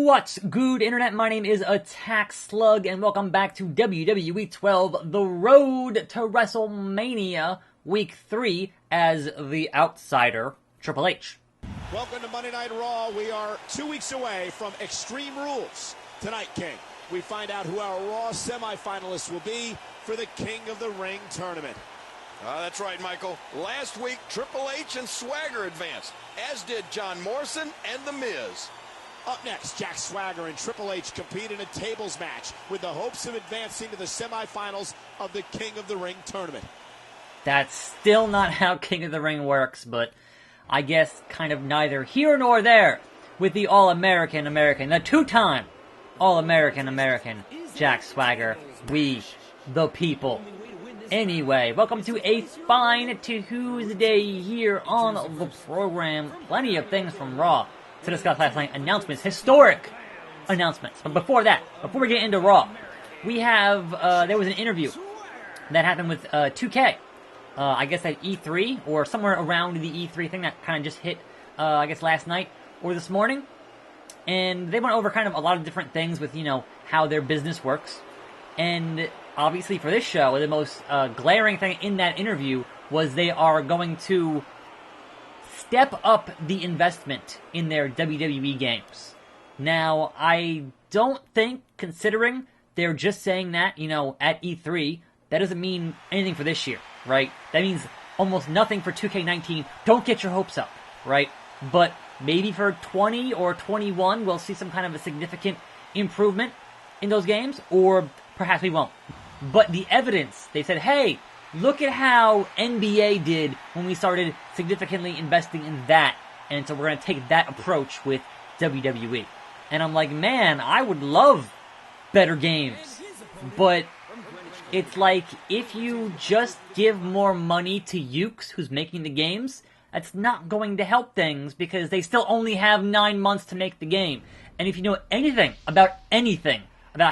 What's good, Internet? My name is attackslug, and welcome back to WWE 12, the road to WrestleMania Week 3 as the outsider, Triple H. Welcome to Monday Night Raw. We are 2 weeks away from Extreme Rules. Tonight, King, we find out who our Raw semifinalists will be for the King of the Ring tournament. That's right, Michael. Last week, Triple H and Swagger advanced, as did John Morrison and The Miz. Up next, Jack Swagger and Triple H compete in a tables match with the hopes of advancing to the semifinals of the King of the Ring tournament. That's still not how King of the Ring works, but I guess kind of neither here nor there with the All-American the two-time All-American Jack Swagger, we the people. Anyway, welcome to a fine Tuesday here on the program. Plenty of things from Raw to discuss last night. Announcements, historic announcements. But before that, before we get into Raw, we have, there was an interview that happened with 2K. I guess at E3, or somewhere around the E3 thing that kind of just hit, I guess last night or this morning. And they went over kind of a lot of different things with, you know, how their business works. And obviously for this show, the most glaring thing in that interview was they are going to step up the investment in their WWE games. Now, I don't think, considering they're just saying that, you know, at E3, that doesn't mean anything for this year, right? That means almost nothing for 2K19. Don't get your hopes up, right? But maybe for 20 or 21, we'll see some kind of a significant improvement in those games, or perhaps we won't. But the evidence, they said, hey, look at how NBA did when we started significantly investing in that. And so we're going to take that approach with WWE. And I'm like, man, I would love better games. But it's like, if you just give more money to Yuke, who's making the games, that's not going to help things because they still only have 9 months to make the game. And if you know anything about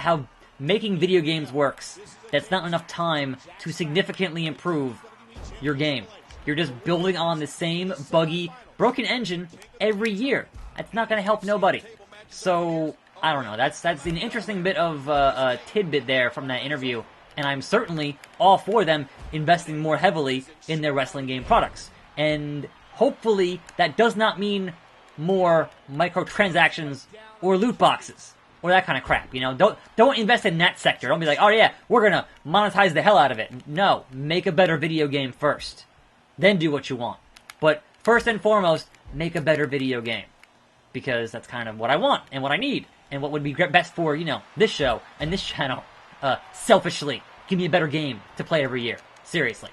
how making video games works, that's not enough time to significantly improve your game. You're just building on the same buggy, broken engine every year. That's not going to help nobody. So, I don't know. That's an interesting bit of a tidbit there from that interview. And I'm certainly all for them investing more heavily in their wrestling game products. And hopefully that does not mean more microtransactions or loot boxes. Or that kind of crap, you know. Don't invest in that sector. Don't be like, oh yeah, we're gonna monetize the hell out of it. No, make a better video game first. Then do what you want. But first and foremost, make a better video game. Because that's kind of what I want, and what I need, and what would be best for, you know, this show, and this channel. Selfishly, give me a better game to play every year. Seriously.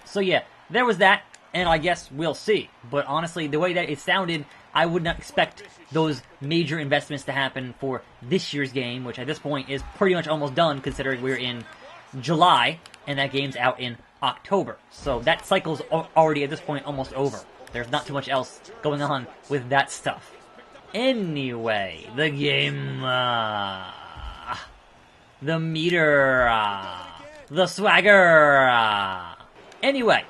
So yeah, there was that, and I guess we'll see. But honestly, the way that it sounded, I would not expect those major investments to happen for this year's game, which at this point is pretty much almost done, considering we're in July, and that game's out in October. So that cycle's already, at this point, almost over. There's not too much else going on with that stuff. Anyway, the game, the meter, the swagger. Anyway,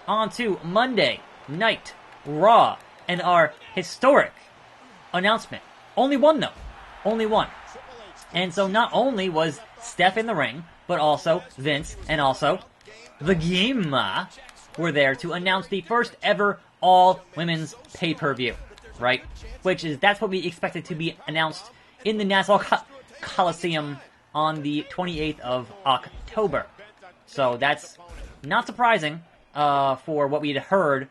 on to Monday Night Raw. And our historic announcement. Only one, though. Only one. And so not only was Steph in the ring, but also Vince and also the game were there to announce the first ever all-women's pay-per-view. Right? That's what we expected to be announced in the Nassau Coliseum on the 28th of October. So that's not surprising for what we had heard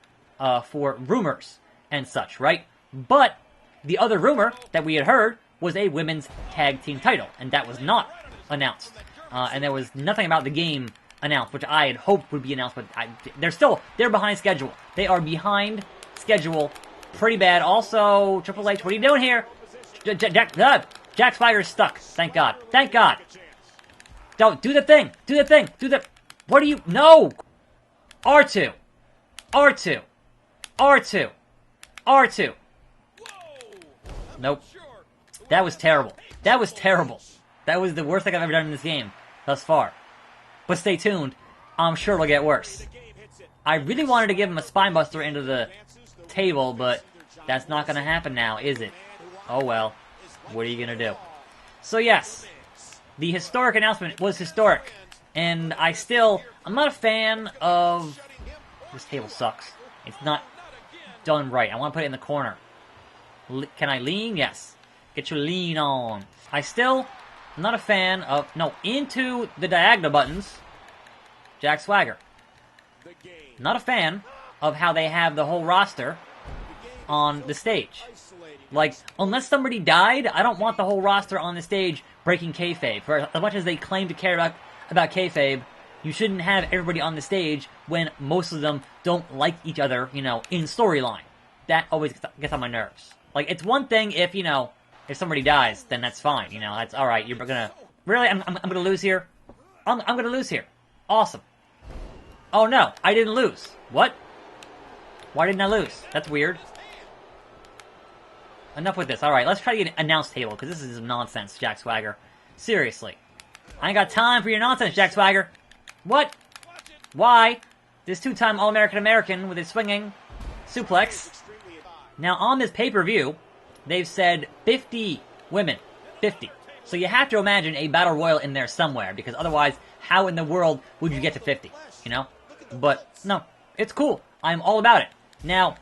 for rumors and such, right? But the other rumor that we had heard was a women's tag team title, and that was not announced. And there was nothing about the game announced, which I had hoped would be announced, but they're behind schedule. They are behind schedule pretty bad. Also, Triple H, what are you doing here? Jack Swagger's stuck. Thank God. Thank God. Don't do the thing. What are you? No. R2. Nope. That was terrible. That was the worst thing I've ever done in this game thus far. But stay tuned. I'm sure it'll get worse. I really wanted to give him a spinebuster into the table, but that's not going to happen now, is it? Oh well. What are you gonna do? So yes, the historic announcement was historic. And I'm not a fan of... This table sucks. It's not done right. I want to put it in the corner. Can I lean? Yes. Get your lean on. I'm not a fan of... No, into the diagonal buttons. Jack Swagger. Not a fan of how they have the whole roster on the stage. Like, unless somebody died, I don't want the whole roster on the stage breaking kayfabe. For as much as they claim to care about kayfabe, you shouldn't have everybody on the stage when most of them don't like each other, in storyline. That always gets on my nerves. Like, it's one thing if, if somebody dies, then that's fine, that's alright, you're gonna... Really? I'm gonna lose here? I'm gonna lose here. Awesome. Oh no, I didn't lose. What? Why didn't I lose? That's weird. Enough with this. Alright, let's try to get an announce table, because this is nonsense, Jack Swagger. Seriously. I ain't got time for your nonsense, Jack Swagger. What? Why? This two-time All-American American with his swinging suplex. Now, on this pay-per-view, they've said 50 women. 50. So you have to imagine a Battle Royal in there somewhere, because otherwise, how in the world would you get to 50? But, no. It's cool. I'm all about it. Now,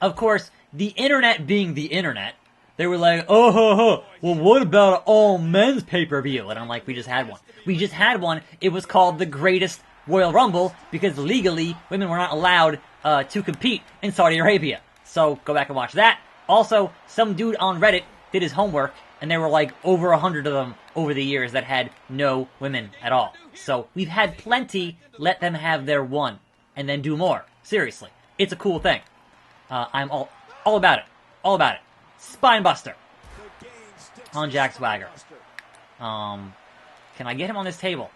of course, the internet being the internet, they were like, well, what about an all-men's pay-per-view? And I'm like, we just had one. We just had one. It was called the Greatest Royal Rumble, because legally, women were not allowed to compete in Saudi Arabia. So, go back and watch that. Also, some dude on Reddit did his homework, and there were like over 100 of them over the years that had no women at all. So, we've had plenty. Let them have their one, and then do more. Seriously. It's a cool thing. I'm all about it. All about it. Spinebuster on Jack Swagger. Can I get him on this table?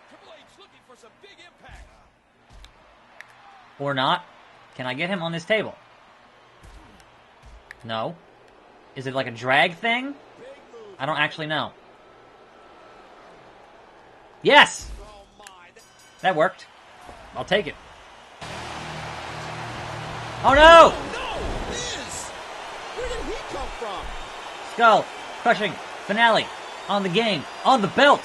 Or not? Can I get him on this table? No. Is it like a drag thing? I don't actually know. Yes! That worked. I'll take it. Oh no! Skull, crushing, finale, on the game, on the belt.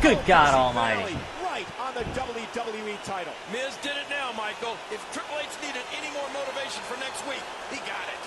Good God Almighty. Right on the WWE title. Miz did it now, Michael. If Triple H needed any more motivation for next week, he got it.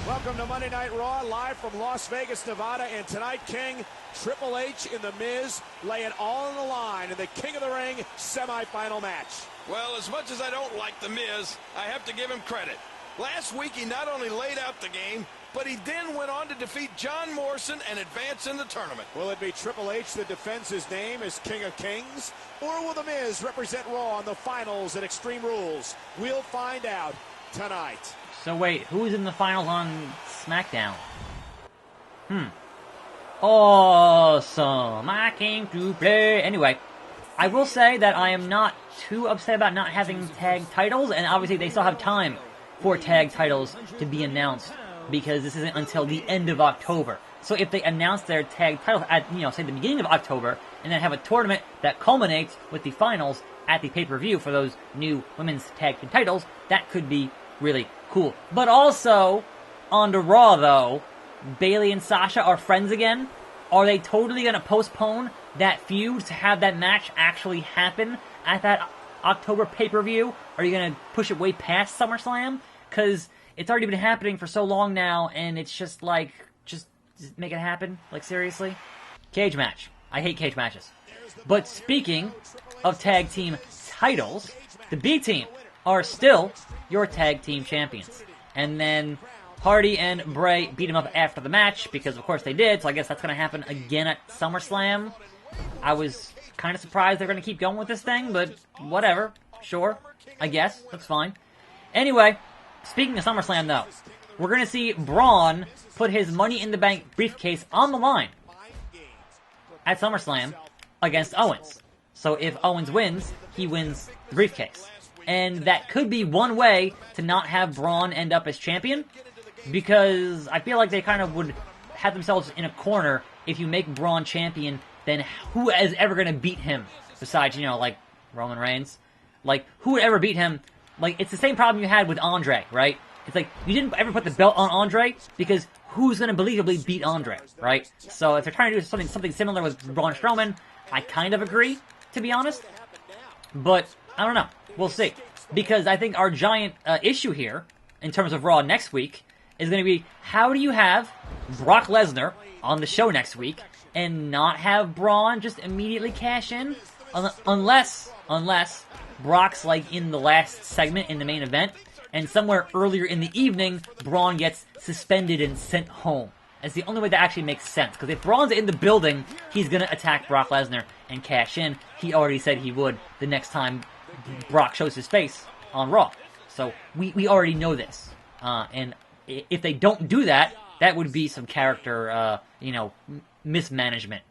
Welcome to Monday Night Raw, live from Las Vegas, Nevada. And tonight, King, Triple H and The Miz lay it all on the line in the King of the Ring semifinal match. Well, as much as I don't like The Miz, I have to give him credit. Last week, he not only laid out the game, but he then went on to defeat John Morrison and advance in the tournament. Will it be Triple H that defends his name as King of Kings? Or will The Miz represent Raw in the finals at Extreme Rules? We'll find out tonight. So wait, who's in the finals on SmackDown? Awesome. I came to play. Anyway, I will say that I am not too upset about not having tag titles, and obviously they still have time for tag titles to be announced, because this isn't until the end of October. So if they announce their tag titles at, say the beginning of October, and then have a tournament that culminates with the finals at the pay-per-view for those new women's tag team titles, that could be really cool. But also, on to Raw though, Bayley and Sasha are friends again. Are they totally going to postpone that feud to have that match actually happen at that October pay-per-view? Are you going to push it way past SummerSlam? Because it's already been happening for so long now, and it's just like, just make it happen. Like, seriously? Cage match. I hate cage matches. But speaking of tag team titles, the B team are still your tag team champions. And then Hardy and Bray beat him up after the match, because of course they did, so I guess that's going to happen again at SummerSlam. I was kind of surprised they're going to keep going with this thing, but whatever. Sure. I guess. That's fine. Anyway, speaking of SummerSlam though, we're going to see Braun put his Money in the Bank briefcase on the line at SummerSlam against Owens. So if Owens wins, he wins the briefcase. And that could be one way to not have Braun end up as champion, because I feel like they kind of would have themselves in a corner if you make Braun champion. Then who is ever going to beat him besides, like Roman Reigns? Like, who would ever beat him? Like, it's the same problem you had with Andre, right? It's like, you didn't ever put the belt on Andre, because who's going to believably beat Andre, right? So if they're trying to do something similar with Braun Strowman, I kind of agree, to be honest. But, I don't know. We'll see. Because I think our giant issue here, in terms of Raw next week, is going to be, how do you have Brock Lesnar on the show next week, and not have Braun just immediately cash in? Unless Brock's like in the last segment in the main event, and somewhere earlier in the evening, Braun gets suspended and sent home. That's the only way that actually makes sense. Because if Braun's in the building, he's going to attack Brock Lesnar and cash in. He already said he would the next time Brock shows his face on Raw. So we already know this. And if they don't do that, that would be some character, mismanagement.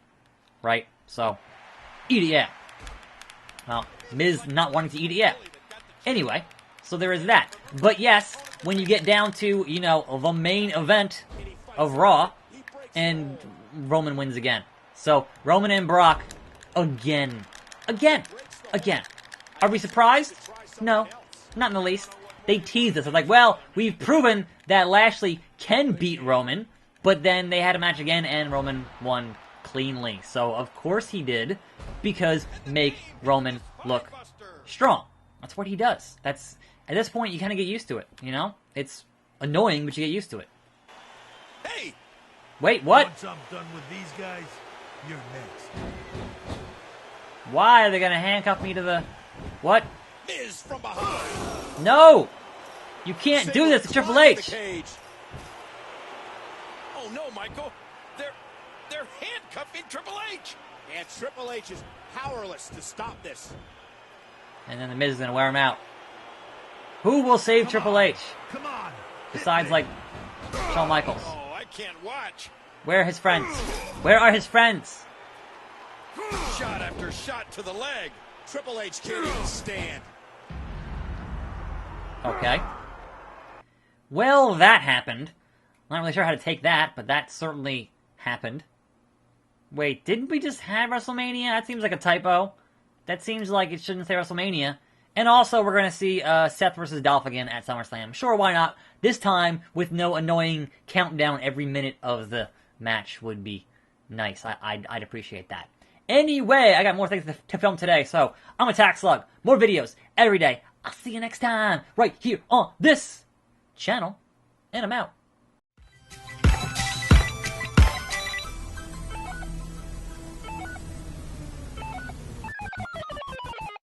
Right? So, eat it, yeah. Well, Miz not wanting to eat it yet. Anyway, so there is that. But yes, when you get down to, the main event of Raw, and Roman wins again. So, Roman and Brock, again. Are we surprised? No, not in the least. They teased us. They're like, well, we've proven that Lashley can beat Roman, but then they had a match again, and Roman won cleanly. So, of course he did, because make Roman look strong. That's what he does. That's, at this point, you kind of get used to it, It's annoying, but you get used to it. Hey! Wait, what? Once I'm done with these guys, you're next. Why are they going to handcuff me to the... What? Miz from behind. No! You can't do this to Triple H! Oh no, Michael! They're handcuffing Triple H! And Triple H is powerless to stop this. And then the Miz is going to wear him out. Who will save Triple H? Come on! Besides, like, Shawn Michaels. Oh, I can't watch. Where are his friends? Where are his friends? Shot after shot to the leg. Triple H can't even stand. Okay. Well, that happened. Not really sure how to take that, but that certainly happened. Wait, didn't we just have WrestleMania? That seems like a typo. That seems like it shouldn't say WrestleMania. And also, we're going to see Seth versus Dolph again at SummerSlam. Sure, why not? This time, with no annoying countdown every minute of the match would be nice. I'd appreciate that. Anyway, I got more things to film today, so I'm attackslug. More videos every day. I'll see you next time, right here on this channel. And I'm out.